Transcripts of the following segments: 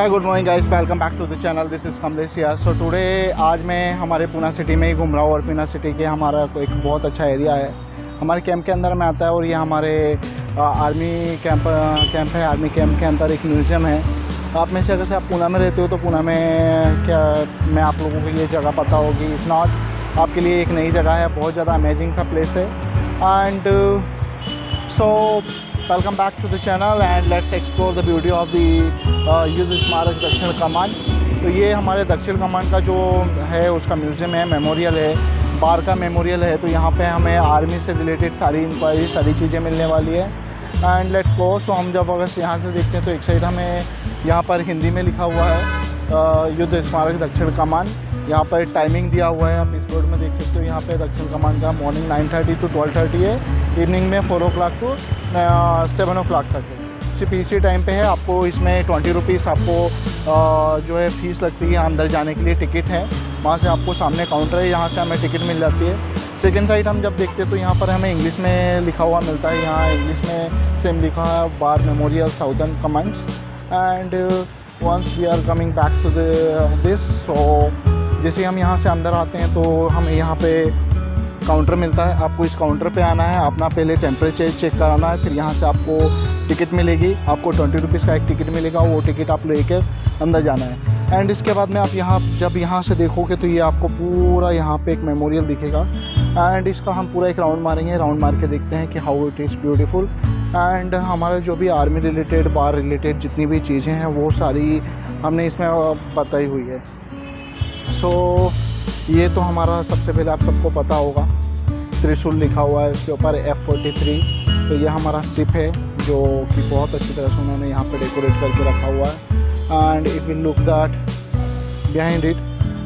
Hi good morning guys, welcome back to the channel. This is Kamlesh यार। So today आज मैं हमारे Pune city में ही घूम रहा हूँ और पुणे सिटी के हमारा एक बहुत अच्छा एरिया है, हमारे कैंप के अंदर में आता है और ये हमारे आर्मी कैंप है। आर्मी कैंप के अंदर एक म्यूज़ियम है। आप में से अगर से आप पुणे में रहते हो तो पुणे में क्या मैं आप लोगों को ये जगह पता होगी, इफ़ नॉट आपके लिए एक नई जगह है, बहुत ज़्यादा अमेजिंग सा प्लेस है। And so welcome back to the channel and let's explore the beauty of the युद्ध स्मारक दक्षिण कमान। तो ये हमारे दक्षिण कमान का जो है उसका म्यूज़ियम है, मेमोरियल है, बार का मेमोरियल है। तो यहाँ पे हमें आर्मी से रिलेटेड सारी इंक्वायरी, सारी चीज़ें मिलने वाली है। And let's go. सो हम जब अगर यहाँ से देखते हैं तो एक साइड हमें यहाँ पर हिंदी में लिखा हुआ है युद्ध स्मारक दक्षिण कमान। यहाँ पर टाइमिंग दिया हुआ है, आप इस बोर्ड में देख सकते हो। यहाँ पे दक्षिण कमान का मॉर्निंग 9:30 to 12:30 है, इवनिंग में 4 o'clock to 7 o'clock तक है। सिर्फ इसी टाइम पे है। आपको इसमें 20 रुपीज़ आपको जो है फ़ीस लगती है अंदर जाने के लिए, टिकट है। वहाँ से आपको सामने काउंटर है, यहाँ से हमें टिकट मिल जाती है। सेकेंड साइड हम जब देखते हैं तो यहाँ पर हमें इंग्लिश में लिखा हुआ मिलता है। यहाँ इंग्लिश में सेम लिखा है war memorial southern commands. And once we are coming back to this, so जैसे हम यहाँ से अंदर आते हैं तो हमें यहाँ पे काउंटर मिलता है। आपको इस काउंटर पे आना है, अपना पहले टेम्परेचर चेक कराना है, फिर यहाँ से आपको टिकट मिलेगी। आपको 20 रुपीज़ का एक टिकट मिलेगा, वो टिकट आप लेकर अंदर जाना है। एंड इसके बाद में आप जब यहाँ से देखोगे तो ये आपको पूरा यहाँ पे एक मेमोरियल दिखेगा। एंड इसका हम पूरा एक राउंड मारेंगे, राउंड मार के देखते हैं कि how it is beautiful. And हमारे जो भी आर्मी रिलेटेड, बार रिलेटेड जितनी भी चीज़ें हैं वो सारी हमने इसमें बताई हुई है। सो ये तो हमारा सबसे पहले आप सबको पता होगा त्रिशूल लिखा हुआ है इसके ऊपर F-43। तो ये हमारा शिप है जो कि बहुत अच्छी तरह से उन्होंने यहाँ पे डेकोरेट करके रखा हुआ है। And if will look that behind it,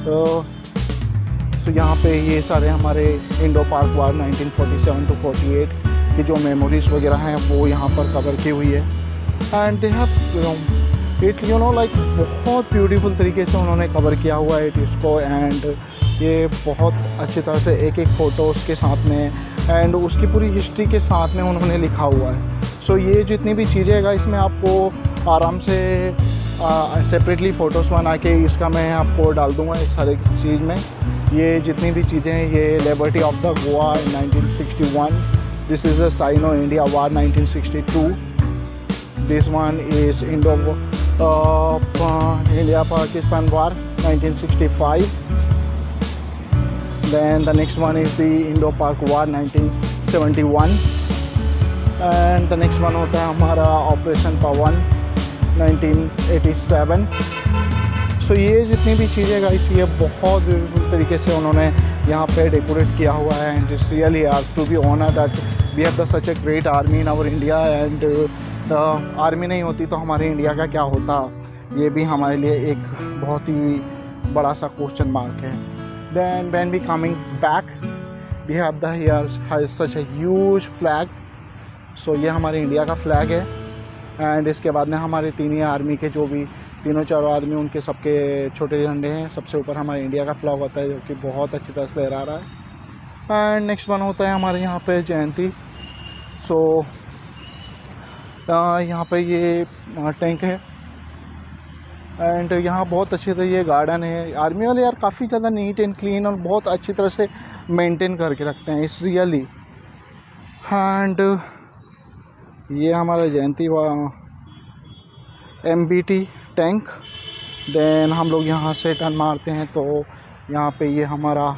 तो यहाँ पे ये सारे हमारे इंडो पाक वार 1947 to 48 की जो मेमोरीज वगैरह हैं वो यहाँ पर कवर की हुई है। And they have it like बहुत ब्यूटीफुल तरीके से उन्होंने कवर किया हुआ है इसको। एंड ये बहुत अच्छी तरह से एक एक फ़ोटोज़ के साथ में एंड उसकी पूरी हिस्ट्री के साथ में उन्होंने लिखा हुआ है। सो ये जितनी भी चीज़ें है इसमें आपको आराम से सेपरेटली फ़ोटोज़ बना के इसका मैं आपको डाल दूँगा इस सारे चीज़ में। ये जितनी भी चीज़ें हैं, ये liberty of the Goa 1961, this is the Sino India war 1962, this one is India Pakistan War 1965. Then the next one is the Indo-Pak War 1971. And the next one होता है हमारा ऑपरेशन पवन 1987. सो ये जितनी भी चीज़ें गाइस ये बहुत ब्यूटीफुल तरीके से उन्होंने यहाँ पे डेकोरेट किया हुआ है। And it's really to be honour that we have such a great army in our India. And army नहीं होती तो हमारे इंडिया का क्या होता, ये भी हमारे लिए एक बहुत ही बड़ा सा क्वेश्चन मार्क है। Then when we coming back we have the here such a huge flag. So ये हमारे इंडिया का फ्लैग है। एंड इसके बाद में हमारे तीनों आर्मी के जो भी तीनों चारों आर्मी उनके सबके छोटे झंडे हैं। सबसे ऊपर हमारे इंडिया का फ्लैग होता है जो कि बहुत अच्छी तरह से लहरा रहा है। एंड नेक्स्ट वन होता है हमारे यहाँ पे जयंती। सो यहाँ पे ये टैंक है। एंड यहाँ बहुत अच्छी तरह ये गार्डन है। आर्मी वाले यार काफ़ी ज़्यादा नीट एंड क्लीन और बहुत अच्छी तरह से मेंटेन करके रखते हैं, इट्स रियली। एंड ये हमारा जयंती MBT टैंक। देन हम लोग यहाँ से टर्न मारते हैं तो यहाँ पे ये हमारा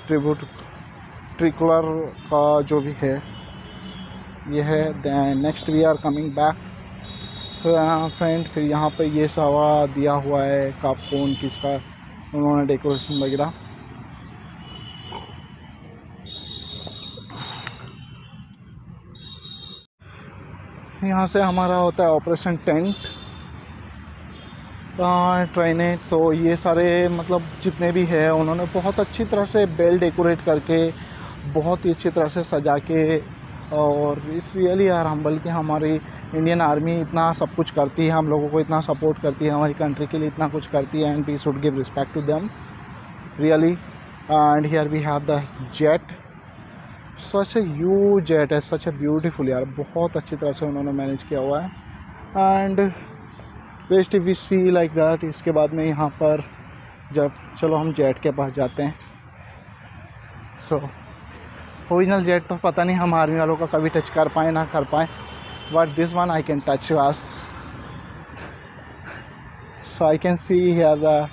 ट्रिकुलर का जो भी है ये है। Then next we are coming back friend. फिर यहाँ पे ये सारा दिया हुआ है कापकोन किसका उन्होंने डेकोरेशन वगैरह। यहाँ से हमारा होता है ऑपरेशन टेंट ट्रेनें। तो ये सारे मतलब जितने भी है उन्होंने बहुत अच्छी तरह से बेल डेकोरेट करके बहुत ही अच्छी तरह से सजा के, और इस रियली यार हम बल्कि हमारी इंडियन आर्मी इतना सब कुछ करती है, हम लोगों को इतना सपोर्ट करती है, हमारी कंट्री के लिए इतना कुछ करती है। And we should give respect to them really. And here we have the jet, such a huge jet है, सच ए ब्यूटीफुल यार, बहुत अच्छी तरह से उन्होंने मैनेज किया हुआ है। And west we see like that. इसके बाद में यहाँ पर जब चलो हम जेट के पास जाते हैं। सो ओरिजिनल जेट तो पता नहीं हम आर्मी वालों का कभी टच कर पाए ना कर पाए, but this one I can touch was. So I can see here the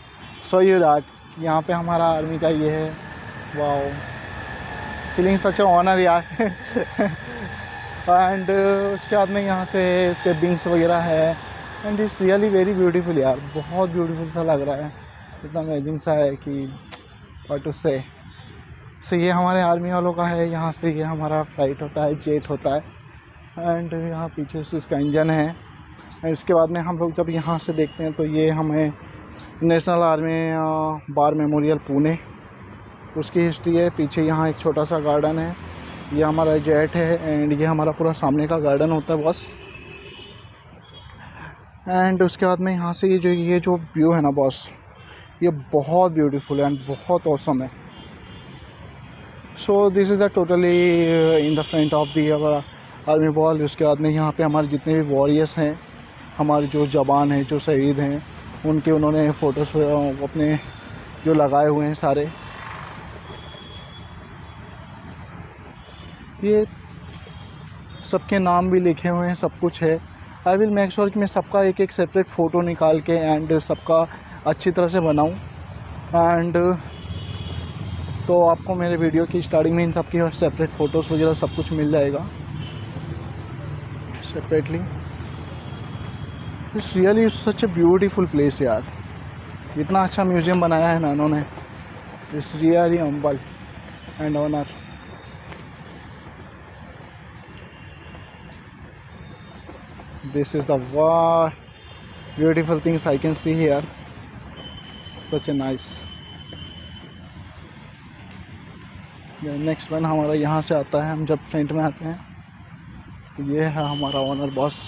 so you that यहाँ पे हमारा आर्मी का ये है। Wow, feeling such a honour यार। एंड उसके बाद में यहाँ से उसके विंग्स वगैरह है and it's really very beautiful यार, बहुत ब्यूटीफुल सा लग रहा है, इतना अमेजिंग सा है कि व्हाट टू से। सो ये हमारे आर्मी वालों का है, यहाँ से ये हमारा फ्लाइट होता है, जेट होता है एंड यहाँ पीछे से इसका इंजन है। एंड इसके बाद में हम लोग जब यहाँ से देखते हैं तो ये हमें national army war memorial Pune उसकी हिस्ट्री है। पीछे यहाँ एक छोटा सा गार्डन है, ये हमारा जेट है एंड ये हमारा पूरा सामने का गार्डन होता है बॉस। एंड उसके बाद में यहाँ से ये जो व्यू है ना बॉस, ये बहुत ब्यूटीफुल है एंड बहुत ऑसम है। So this is the totally in the front of the our army wall. उसके बाद में यहाँ पे हमारे जितने भी वॉरियर्स हैं, हमारे जो जवान हैं, जो शहीद हैं, उनके उन्होंने फ़ोटोज़ अपने जो लगाए हुए हैं सारे, ये सबके नाम भी लिखे हुए हैं, सब कुछ है। आई विल मेक श्योर कि मैं सबका एक एक सेपरेट फ़ोटो निकाल के एंड सबका अच्छी तरह से बनाऊं एंड तो आपको मेरे वीडियो की स्टार्टिंग में इन सब की सेपरेट फ़ोटोज़ वगैरह सब कुछ मिल जाएगा separately. It's really such a beautiful place यार, इतना अच्छा म्यूज़ियम बनाया है ना इन्होंने। It's really humble and honour. This is the beautiful things I can see here. Such a nice. Next one हमारा यहाँ से आता है, हम जब फ्रंट में आते हैं तो ये है हमारा ऑनर बॉस।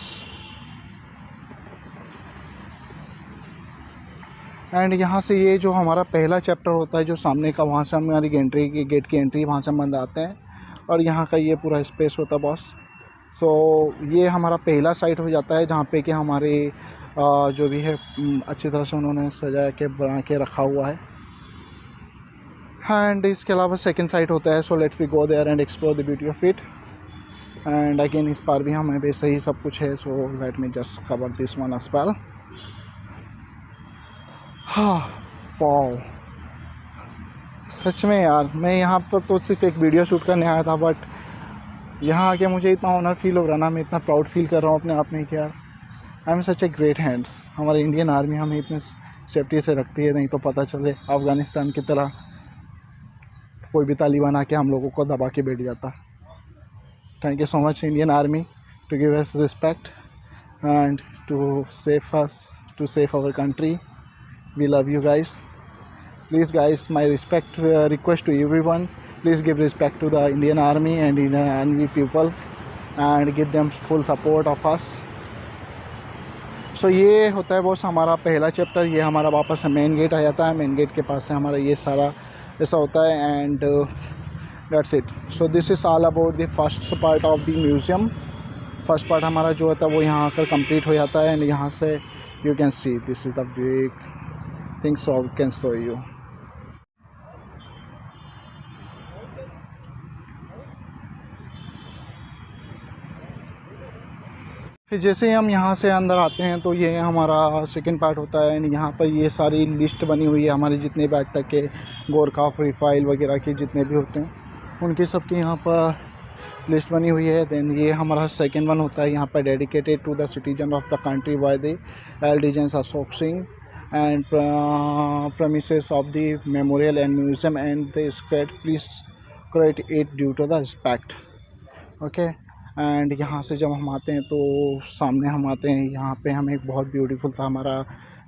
एंड यहाँ से ये जो हमारा पहला चैप्टर होता है जो सामने का, वहाँ से हमारी गेट की एंट्री वहाँ से हम बंद आते हैं और यहाँ का ये पूरा स्पेस होता है बॉस। सो ये हमारा पहला साइट हो जाता है जहाँ पे कि हमारे जो भी है अच्छी तरह से उन्होंने सजा के बना के रखा हुआ है। एंड इसके अलावा सेकंड साइट होता है। So let's we go there and explore the beauty of it. And again इस पार भी हमें वैसे ही सब कुछ है। So let me just cover this one as well. हाँ, वाओ, सच में यार मैं यहाँ पर तो सिर्फ एक वीडियो शूट करने आया था, बट यहाँ आके मुझे इतना ऑनर फील हो रहा ना, मैं इतना प्राउड फील कर रहा हूँ अपने आप में कि यार I am such a great hand. हमारे इंडियन आर्मी हमें इतने सेफ्टी से रखती है, नहीं तो पता चले अफ़गानिस्तान की तरह कोई भी तालिबान आके हम लोगों को दबा के बैठ जाता। Thank you so much Indian army to give us respect and to save us, to save our country. We love you guys. Please guys, my respect request to everyone, please give respect to the Indian Army and Indian Army people and give them full support of us. So ये होता है boss हमारा पहला chapter. ये हमारा वापस main gate आ जाता है, मेन गेट के पास से हमारा ये सारा ऐसा होता है and that's it. So this is all about the first part of the museum. First part हमारा जो होता है वो यहाँ आकर कंप्लीट हो जाता है एंड यहाँ से you can see this is the big things so can show you. फिर जैसे ही हम यहाँ से अंदर आते हैं तो ये हमारा सेकंड पार्ट होता है। यहाँ पर ये सारी लिस्ट बनी हुई है हमारे जितने भी आज तक के गोरखा फ्री फाइल वगैरह के जितने भी होते हैं उनके सब की यहाँ पर लिस्ट बनी हुई है। देन ये हमारा सेकंड वन होता है यहाँ पर dedicated to the citizen of the country by the allegiance Ashok Singh and premises of the memorial and museum and the squat please create it due to the respect. Okay, and यहाँ से जब हम आते हैं तो सामने हम आते हैं, यहाँ पे हमें एक बहुत ब्यूटीफुल सा हमारा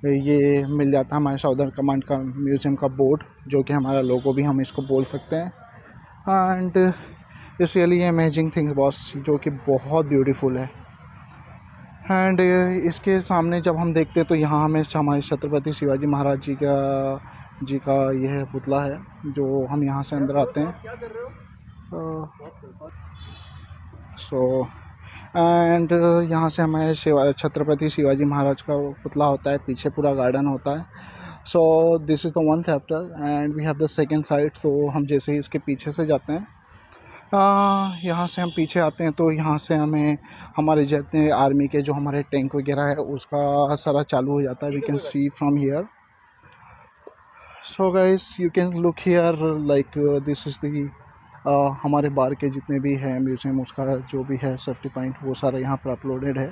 ये मिल जाता है हमारे साउदर्न कमांड का म्यूज़ियम का बोर्ड, जो कि हमारा लोगो भी हम इसको बोल सकते हैं। And it's really amazing things boss, जो कि बहुत ब्यूटीफुल है। एंड इसके सामने जब हम देखते हैं तो यहाँ हमें हमारे छत्रपति शिवाजी महाराज जी का यह पुतला है जो हम यहाँ से अंदर आते हैं। सो एंड यहाँ से हमारे छत्रपति शिवाजी महाराज का वो पुतला होता है, पीछे पूरा गार्डन होता है। So this is the one chapter and we have the second side. तो हम जैसे ही इसके पीछे से जाते हैं, यहाँ से हम पीछे आते हैं तो यहाँ से हमें हमारे जितने आर्मी के जो हमारे टैंक वगैरह है उसका सारा चालू हो जाता है। We can see from here. So guys you can look here like this is the हमारे बार के जितने भी हैं म्यूज़ियम, उसका जो भी है सेफ्टी पॉइंट, वो सारा यहाँ पर अपलोडेड है।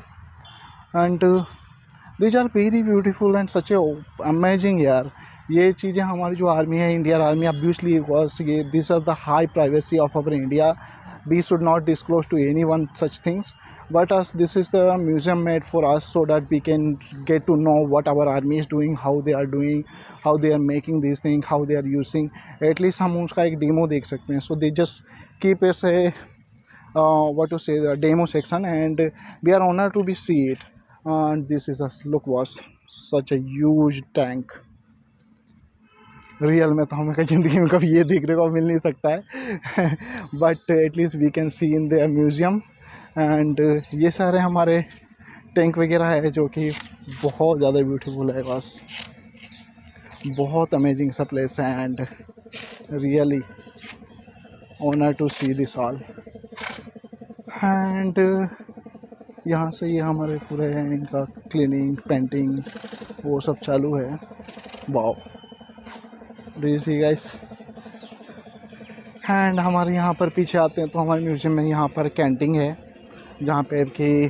And these are very beautiful and such a amazing यार। ये चीज़ें हमारी जो आर्मी है, इंडियन आर्मी, ऑब्वियसली ये this are the high privacy of our India. We should not disclose to any one such things, but as this is the museum made for us so that we can get to know what our army is doing, how they are doing, how they are making these things, how they are using, at least हम उसका एक demo देख सकते हैं। So they just keep us a what to say, the demo section, and we are honored to be see it. And this is a look, was such a huge tank। Real में तो हमें कहीं ज़िंदगी में कभी ये देखने को मिल नहीं सकता है but at least we can see in the museum. And ये सारे हमारे टैंक वगैरह है जो कि बहुत ज़्यादा ब्यूटीफुल है, बस बहुत अमेजिंग सा प्लेस है and really honour to see this all. And यहाँ से ये हमारे पूरे इनका क्लीनिंग, पेंटिंग, वो सब चालू है। Wow, do you see guys. And हमारे यहाँ पर पीछे आते हैं तो हमारे म्यूज़ियम में यहाँ पर कैंटीन है, जहाँ पे कि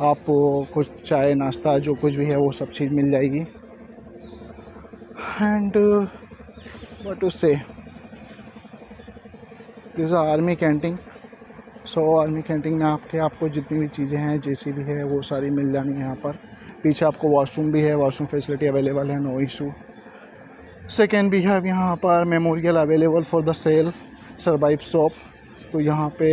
आपको कुछ चाय नाश्ता जो कुछ भी है वो सब चीज़ मिल जाएगी। एंड व्हाट टू से, this army canteen. So army canteen में आपको जितनी भी चीज़ें हैं, जैसी भी है, वो सारी मिल जानी है यहाँ पर। पीछे आपको वॉशरूम भी है, वॉशरूम फैसिलिटी अवेलेबल है, नो इशू। सेकेंड भी है यहाँ पर memorial available for the souvenir shop. तो यहाँ पे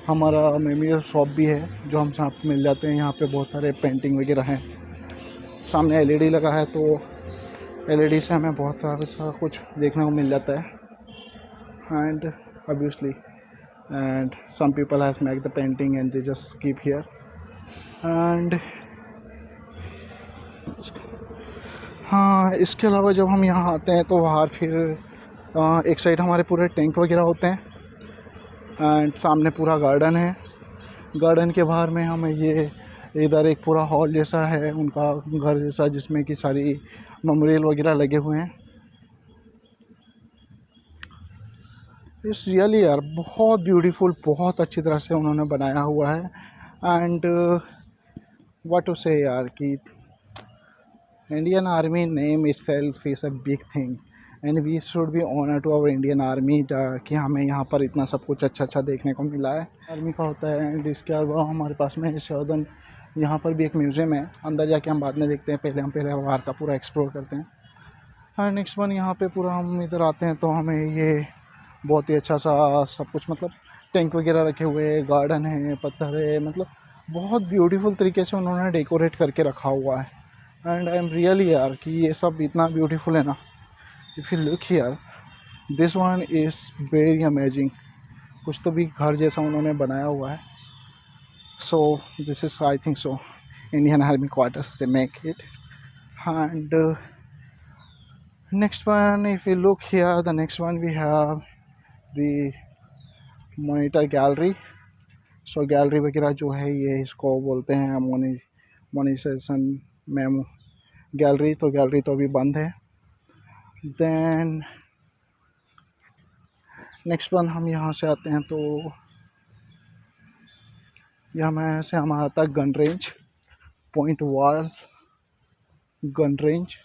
हमारा मेमोरियल शॉप भी है जो हम यहाँ पे मिल जाते हैं। यहाँ पे बहुत सारे पेंटिंग वगैरह हैं। सामने एलईडी लगा है तो एलईडी से हमें बहुत सारा कुछ देखने को मिल जाता है। And obviously and some people has make the painting and they just keep here. And हाँ, इसके अलावा जब हम यहाँ आते हैं तो बाहर फिर एक साइड हमारे पूरे टैंक वगैरह होते हैं एंड सामने पूरा गार्डन है। गार्डन के बाहर में हमें ये इधर एक पूरा हॉल जैसा है, उनका घर जैसा, जिसमें कि सारी मेमोरियल वगैरह लगे हुए हैं। इस रियली यार बहुत ब्यूटीफुल, बहुत अच्छी तरह से उन्होंने बनाया हुआ है। एंड व्हाट टू से यार कि Indian army name itself is a big thing and we should be honour to our Indian army कि हमें यहाँ पर इतना सब कुछ अच्छा देखने को मिला है। आर्मी का होता है। एंड इसके अलावा हमारे पास में साउदर्न यहाँ पर भी एक म्यूज़ियम है, अंदर जाके हम बाद में देखते हैं, पहले हम बाहर का पूरा एक्सप्लोर करते हैं। एंड नेक्स्ट वन यहाँ पे पूरा हम इधर आते हैं तो हमें ये बहुत ही अच्छा सा सब कुछ, मतलब टैंक वगैरह रखे हुए, गार्डन है, पत्थर है, मतलब बहुत ब्यूटीफुल तरीके से उन्होंने डेकोरेट करके रखा हुआ है। एंड आई एम रियली यार कि ये सब इतना ब्यूटीफुल है ना। If you look here, this one is very amazing. कुछ तो भी घर जैसा उन्होंने बनाया हुआ है। So this is I think so Indian army quarters they make it. And next one, if you look here, the next one we have the monitor gallery। So gallery वगैरह जो है ये इसको बोलते हैं मोनिटाइजेशन मेमो गैलरी। तो gallery तो अभी बंद है। देन नेक्स्ट वन हम यहाँ से आते हैं तो यहाँ से हमारा आता है gun range, point wall gun range,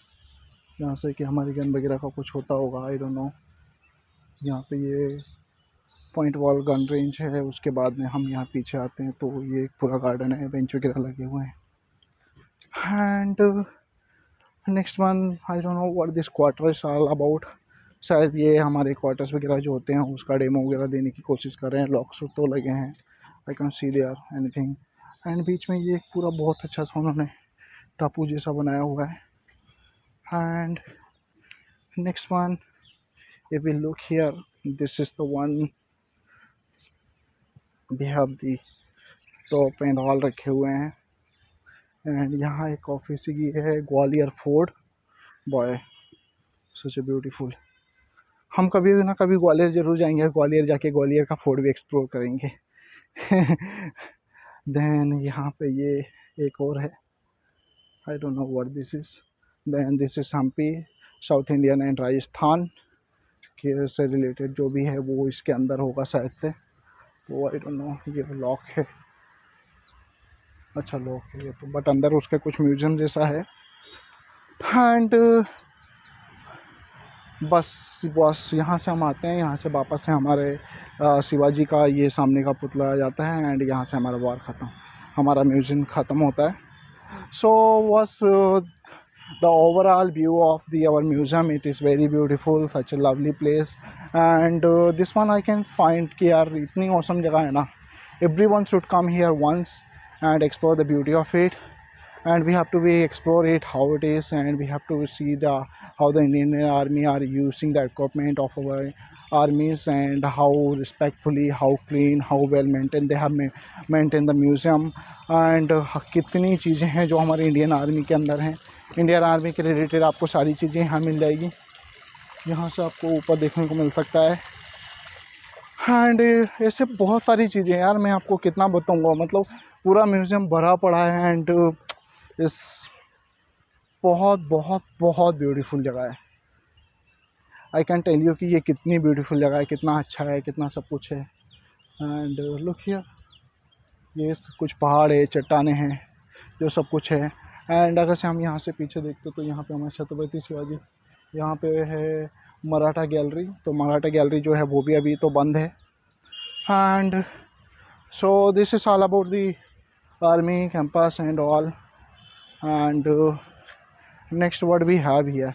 यहाँ से कि हमारी गन वगैरह का कुछ होता होगा, आई डोंट नो। यहाँ पे ये पॉइंट वॉल गन रेंज है। उसके बाद में हम यहाँ पीछे आते हैं तो ये पूरा गार्डन है, बेंच वगैरह लगे हुए हैं। And next one, I don't know what this quarter is all about. शायद ये हमारे क्वार्टर्स वगैरह जो होते हैं उसका डेमो वगैरह देने की कोशिश कर रहे हैं। लॉक्स तो लगे हैं, I can see there anything. And बीच में ये पूरा बहुत अच्छा सा उन्होंने टापू जैसा बनाया हुआ है। And next one, if we look here, this is the one we have the laptop and all रखे हुए हैं। एंड यहाँ एक ऑफिस की है, Gwalior fort. Boy such a beautiful. हम कभी ना कभी ग्वालियर ज़रूर जाएंगे, ग्वालियर जाके ग्वालियर का फोर्ट भी एक्सप्लोर करेंगे। देन यहाँ पे ये एक और है, I don't know what this is. Then this is Hampi, south Indian and Rajasthan के से रिलेटेड जो भी है वो इसके अंदर होगा शायद से, तो आई डोंट नो। ये लॉक है, अच्छा लॉक है ये तो, बट अंदर उसके कुछ म्यूजियम जैसा है। एंड बस यहाँ से हम आते हैं, यहाँ से वापस से हमारे शिवाजी का ये सामने का पुतला आ जाता है एंड यहाँ से हमारा वार ख़त्म, हमारा म्यूजियम ख़त्म होता है। सो was the overall view of our museum. It is very beautiful, such a lovely place. And this one I can find कि यार इतनी awesome जगह है ना, everyone should come here once and explore the beauty of it. And we have to explore it how it is, and we have to see how the Indian Army are using the equipment of our armies, and how respectfully, how clean, how well maintained they have maintained the museum. And कितनी चीज़ें हैं जो हमारे Indian army के अंदर हैं। Indian army के related आपको सारी चीज़ें यहाँ मिल जाएगी। यहाँ से आपको ऊपर देखने को मिल सकता है। एंड ऐसे बहुत सारी चीज़ें यार, मैं आपको कितना बताऊँगा, मतलब पूरा म्यूज़ियम भरा पड़ा है। एंड इस बहुत बहुत बहुत ब्यूटीफुल जगह है। आई कैन टेल यू कि ये कितनी ब्यूटीफुल जगह है, कितना अच्छा है, कितना सब कुछ है। एंड लुक हियर, ये कुछ पहाड़ है, चट्टानें हैं, जो सब कुछ है। एंड अगर से हम यहाँ से पीछे देखते तो यहाँ पे हमारे छत्रपति शिवाजी, यहाँ पे है मराठा गैलरी। तो मराठा गैलरी जो है वो भी अभी तो बंद है। And so this is all about the army campus and all. And next what we have here,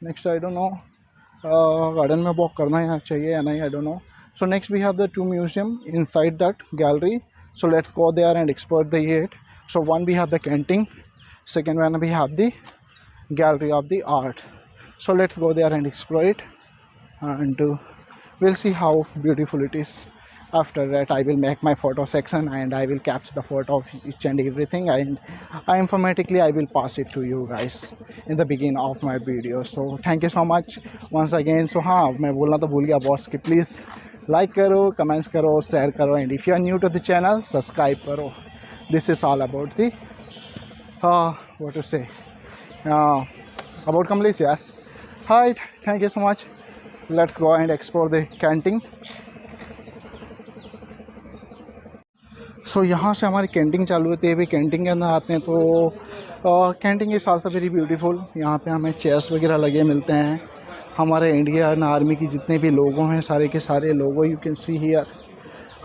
next I don't know, garden में walk करना है चाहिए या नहीं, I don't know. So next we have the two museum inside that gallery, so let's go there and explore the it. So one we have the canteen, second one we have the gallery of the art. So let's go there and explore it, and we'll see how beautiful it is. After that I will make my photo section and I will capture the photo of each and everything, and informatically I will pass it to you guys in the beginning of my video. So thank you so much once again. So हाँ, मैं बोलना तो भूल गया boss कि please like करो, comments करो, share करो, and if you are new to the channel subscribe करो। This is all about the what to say about Kamlesh यार। Hi, thank you so much. Let's go and explore the canteen. So यहाँ से हमारी canteen चालू होती है। अभी canteen के अंदर आते हैं तो canteen is also very beautiful. यहाँ पे हमें चेयर्स वगैरह लगे मिलते हैं। हमारे इंडियन आर्मी की जितने भी लोगो हैं, सारे के सारे logo you can see here.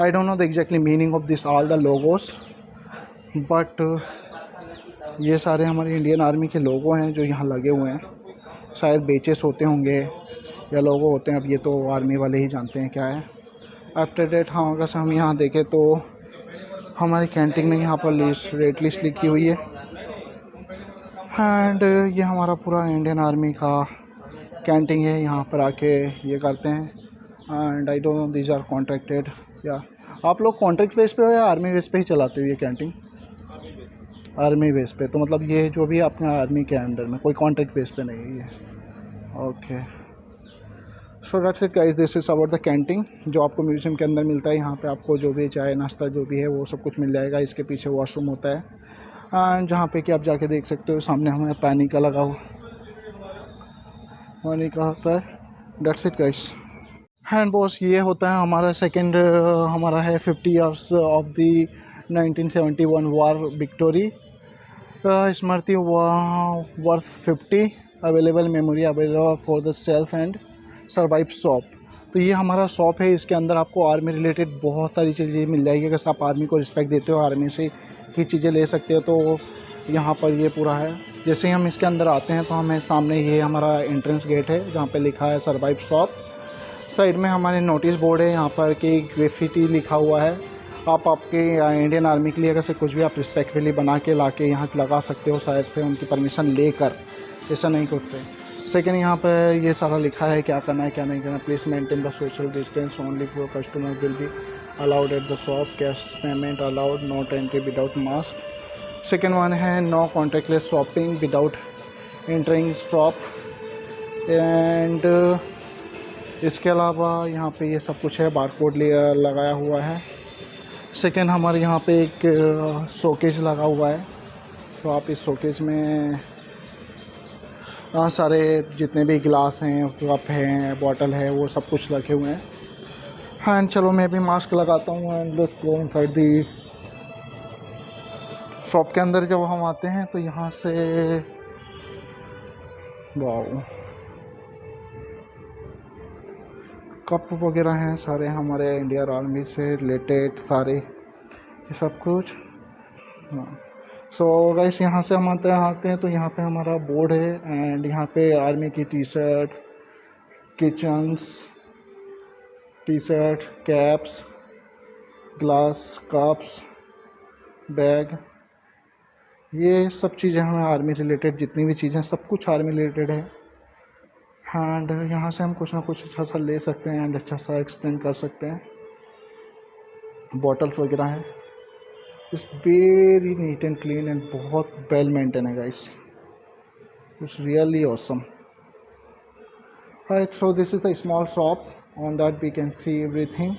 I don't know the exactly meaning of this all the logos, but ये सारे हमारे इंडियन आर्मी के लोगो हैं जो यहाँ लगे हुए हैं। शायद बेचेस होते होंगे या लोगो होते हैं, अब ये तो आर्मी वाले ही जानते हैं क्या है। आफ्टर डेट हाँ, अगर हम यहाँ देखें तो हमारी कैंटीन में यहाँ पर रेट लिस्ट लिखी हुई है। एंड ये हमारा पूरा इंडियन आर्मी का कैंटीन है। यहाँ पर आके ये करते हैं। And I don't know these are contracted, या आप लोग कॉन्ट्रैक्ट बेस पे हो या आर्मी बेस पे ही चलाते हो ये कैंटीन? आर्मी बेस पे, तो मतलब ये जो भी अपने आर्मी के अंडर में, कोई कॉन्ट्रैक्ट बेस पे नहीं है ये। Okay, so that's it guys, this is about the canteen जो आपको म्यूज़ियम के अंदर मिलता है। यहाँ पे आपको जो भी चाय नाश्ता जो भी है वो सब कुछ मिल जाएगा। इसके पीछे वॉशरूम होता है, एंड जहाँ पे कि आप जाके देख सकते हो सामने हमें पानी का लगा हुआ, पानी का होता है। That's it guys. And boss ये होता है हमारा सेकेंड, हमारा है 50 years of the 1971 war victory Smriti worth 50 available memory available for the self and survive shop. तो ये हमारा शॉप है, इसके अंदर आपको आर्मी रिलेटेड बहुत सारी चीज़ें मिल जाएगी। अगर आप आर्मी को रिस्पेक्ट देते हो, आर्मी से ही चीज़ें ले सकते हो, तो यहाँ पर ये पूरा है। जैसे ही हम इसके अंदर आते हैं तो हमें सामने ये हमारा एंट्रेंस गेट है जहाँ पे लिखा है सर्वाइव शॉप। साइड में हमारे नोटिस बोर्ड है यहाँ पर कि ग्रेफिटी लिखा हुआ है। आप आपके इंडियन आर्मी के लिए अगर से कुछ भी आप रिस्पेक्टफुली बना के ला के यहाँ लगा सकते हो, शायद से उनकी परमिशन लेकर, ऐसा नहीं करते। सेकेंड यहाँ पे ये सारा लिखा है क्या करना है क्या नहीं करना. Please maintain the social distance. Only for customer will be allowed at the shop. Cash payment allowed. Not entry without mask. Second one है no contactless shopping without entering shop. And इसके अलावा यहाँ पे ये सब कुछ है. बारकोड लगाया हुआ है. सेकेंड हमारे यहाँ पे एक शोकेस लगा हुआ है. तो आप इस शोकेस में सारे जितने भी गिलास हैं, कप हैं, बॉटल है, वो सब कुछ रखे हुए हैं. एंड चलो मैं भी मास्क लगाता हूँ. And let's go inside the shop. के अंदर जब हम आते हैं तो यहाँ से वाओ कप वगैरह हैं सारे हमारे इंडियन आर्मी से रिलेटेड सारे ये सब कुछ. हाँ. सो गाइस यहाँ से हम आते हैं तो यहाँ पे हमारा बोर्ड है. एंड यहाँ पे आर्मी की T shirt, caps, glass, cups, bag, ये सब चीज़ें हमें आर्मी रिलेटेड जितनी भी चीज़ें सब कुछ आर्मी रिलेटेड है. एंड यहाँ से हम कुछ ना कुछ अच्छा सा ले सकते हैं एंड अच्छा सा एक्सप्लेन कर सकते हैं. बॉटल्स वगैरह हैं. It's very neat and clean and बहुत वेल मेंटेन है guys. It's really awesome. Right, so this is a small shop. On that we can see everything.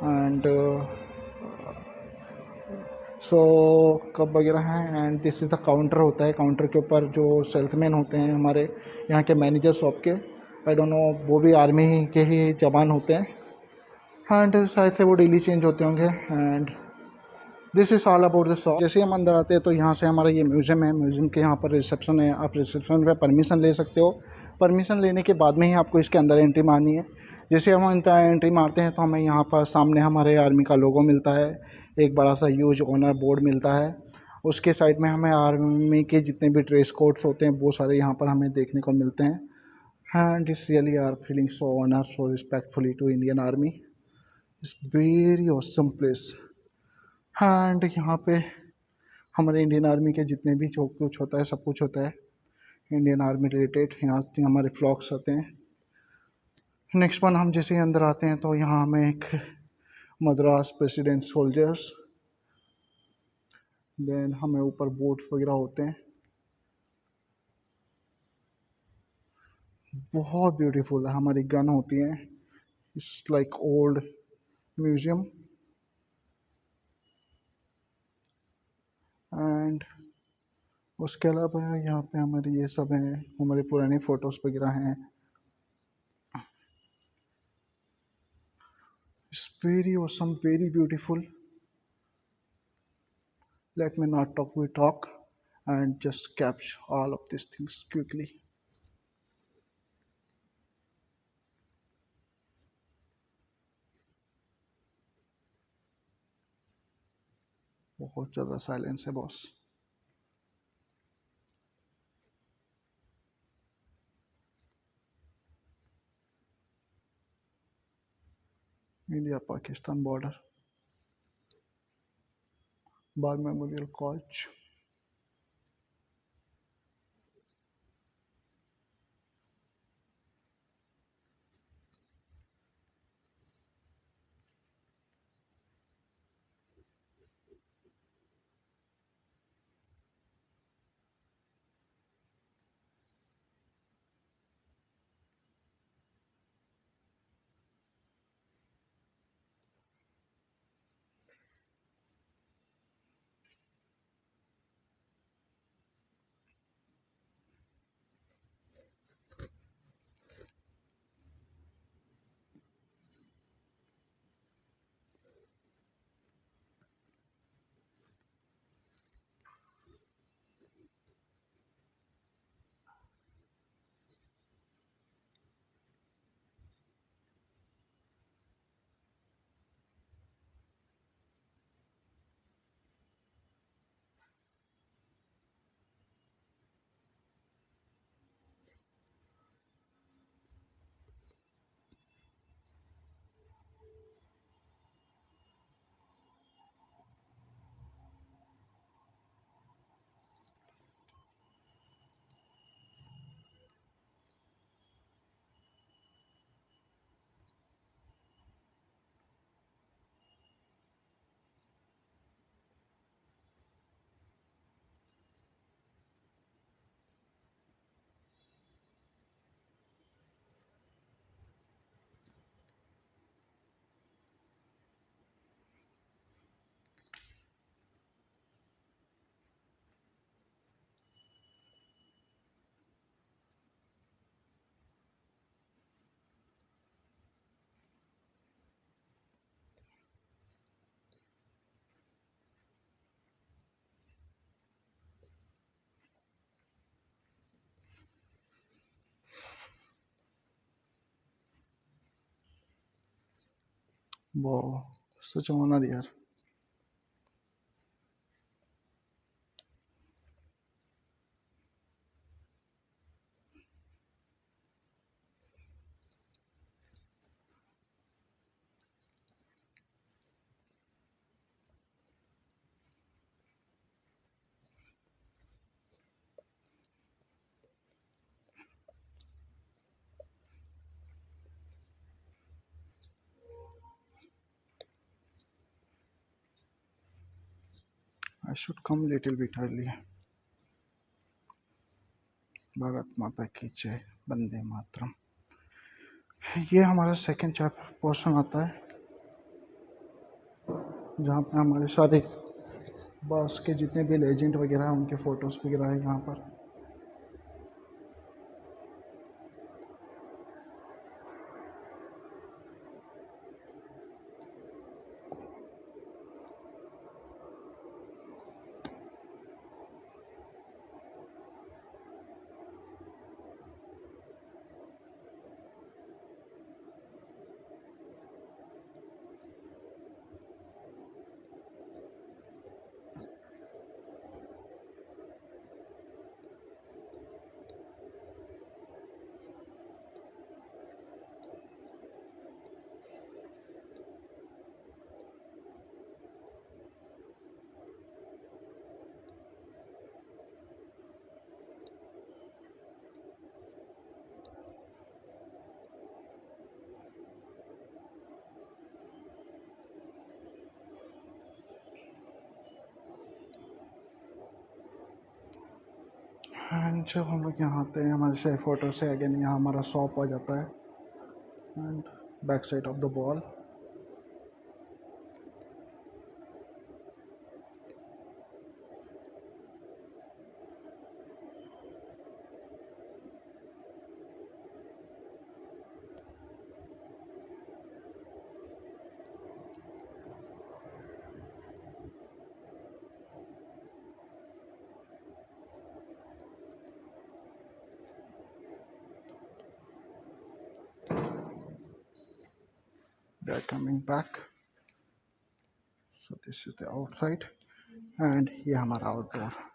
And so cup वगैरह हैं. And this is the counter होता है. Counter के ऊपर जो salesman होते हैं हमारे यहाँ के मैनेजर शॉप के, आई डोंट नो, वो भी आर्मी के ही जवान होते हैं. एंड शायद से वो डेली चेंज होते होंगे. And this is all about the shop. जैसे हम अंदर आते हैं तो यहाँ से हमारा ये म्यूज़ियम है. म्यूज़ियम के यहाँ पर रिसेप्शन है. आप रिसेप्शन पे परमिशन ले सकते हो. परमिशन लेने के बाद में ही आपको इसके अंदर एंट्री मारनी है. जैसे हम एंट्री मारते हैं तो हमें यहाँ पर सामने हमारे आर्मी का लोगो मिलता है. एक बड़ा सा ह्यूज ऑनर बोर्ड मिलता है. उसके साइड में हमें आर्मी के जितने भी ड्रेस कोड्स होते हैं वो सारे यहाँ पर हमें देखने को मिलते हैं. And it's really are feeling so honour, so respectfully to Indian army. It's very awesome place. And यहाँ पे हमारे इंडियन आर्मी के जितने भी जो कुछ होता है सब कुछ होता है इंडियन आर्मी रिलेटेड. यहाँ से हमारे फ्लॉग्स आते हैं. नेक्स्ट वन हम जैसे ही अंदर आते हैं तो यहाँ हमें एक मद्रास प्रेसिडेंट सोल्जर्स, देन हमें ऊपर बोट्स वगैरह होते हैं. बहुत ब्यूटीफुल है. हमारी गन होती है. It's like old museum. And उसके अलावा यहाँ पे हमारे ये सब हैं, हमारे पुरानी फ़ोटोज़ वगैरह हैं. It's very awesome, very beautiful. Let me not talk, we talk and just capture all of these things quickly. बहुत ज़्यादा साइलेंस है boss. India Pakistan border, bar memorial college. Wow, such an honor, yaar. I should come little bit early. Bharat माता की जय, वंदे मातरम। ये हमारा second chapter portion आता है जहाँ पे हमारे सारे बॉस के जितने भी लेजेंड वगैरह हैं उनके फोटोज वगैरह है यहाँ पर। एंड जब हम लोग यहाँ आते हैं हमारे सारे फोटो से अगेन यहाँ हमारा शॉप आ जाता है and back side of the ball. They are coming back. So this is the outside and ये हमारा आउटडोर।